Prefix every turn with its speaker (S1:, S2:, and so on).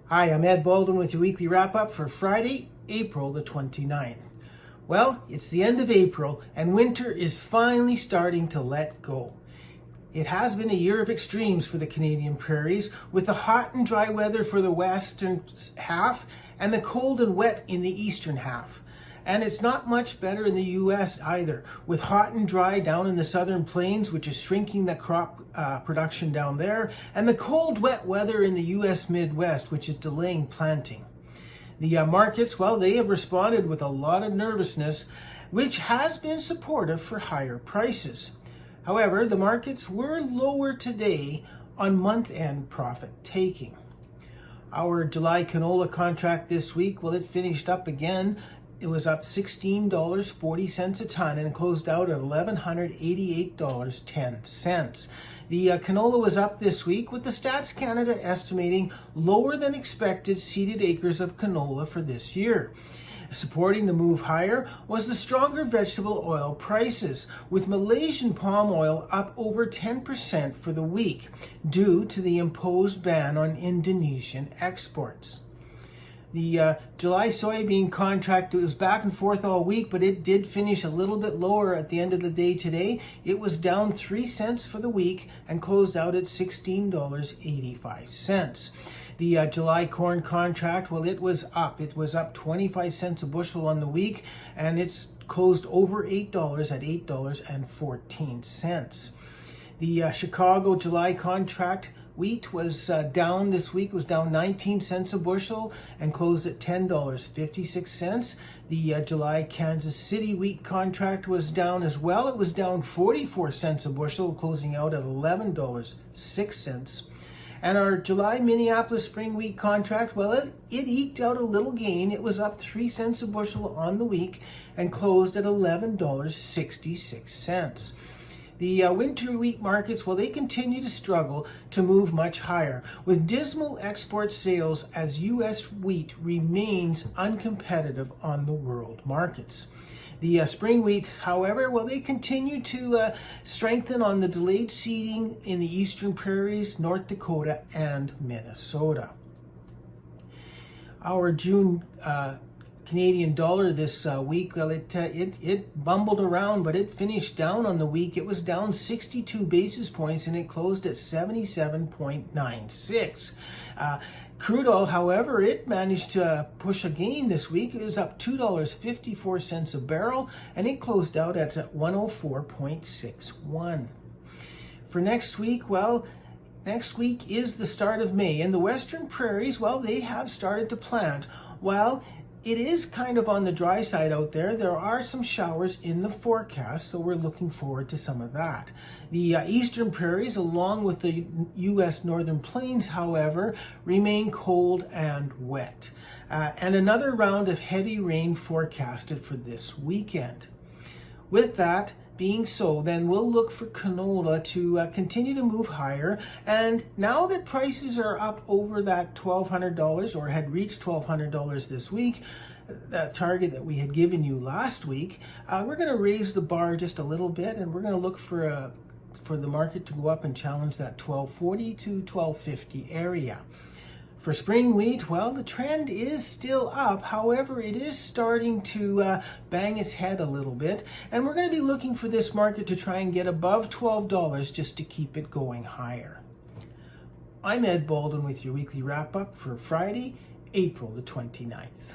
S1: Hi, I'm Ed Baldwin with your weekly wrap-up for Friday, April the 29th. Well, it's the end of April and winter is finally starting to let go. It has been a year of extremes for the Canadian prairies, with the hot and dry weather for the western half and the cold and wet in the eastern half. And it's not much better in the U.S. either, with hot and dry down in the southern plains, which is shrinking the crop production down there, and the cold, wet weather in the U.S. Midwest, which is delaying planting. The markets, well, they have responded with a lot of nervousness, which has been supportive for higher prices. However, the markets were lower today on month-end profit taking. Our July canola contract this week, well, it finished up again. It was up $16.40 a ton and closed out at $1,188.10. The canola was up this week, with the Stats Canada estimating lower than expected seeded acres of canola for this year. Supporting the move higher was the stronger vegetable oil prices, with Malaysian palm oil up over 10% for the week due to the imposed ban on Indonesian exports. The July soybean contract, it was back and forth all week, but it did finish a little bit lower at the end of the day today. It was down 3 cents for the week and closed out at $16.85. The July corn contract, well, it was up. It was up 25 cents a bushel on the week, and it's closed over $8 at $8.14. The Chicago July contract wheat was down this week, was down 19 cents a bushel and closed at $10.56. The July Kansas City wheat contract was down as well. It was down 44 cents a bushel, closing out at $11.06. And our July Minneapolis spring wheat contract, well, it eked out a little gain. It was up 3 cents a bushel on the week and closed at $11.66. The winter wheat markets, well, they continue to struggle to move much higher, with dismal export sales as U.S. wheat remains uncompetitive on the world markets. The spring wheat, however, well, they continue to strengthen on the delayed seeding in the eastern prairies, North Dakota, and Minnesota. Our June Canadian dollar this week, well, it bumbled around, but it finished down on the week. It was down 62 basis points and it closed at 77.96. Crude oil, however, it managed to push a gain this week. It was up $2.54 a barrel and it closed out at 104.61. For next week, well, next week is the start of May, and the western prairies, well, they have started to plant. Well, it is kind of on the dry side out there. There are some showers in the forecast, so we're looking forward to some of that. The eastern prairies, along with the U.S. northern plains, however, remain cold and wet. And another round of heavy rain forecasted for this weekend. With that being so, then we'll look for canola to continue to move higher. And now that prices are up over that $1,200 or had reached $1,200 this week, that target that we had given you last week, we're going to raise the bar just a little bit, and we're going to look for the market to go up and challenge that $1,240 to $1,250 area. For spring wheat, well, the trend is still up. However, it is starting to bang its head a little bit. And we're going to be looking for this market to try and get above $12 just to keep it going higher. I'm Ed Baldwin with your weekly wrap-up for Friday, April the 29th.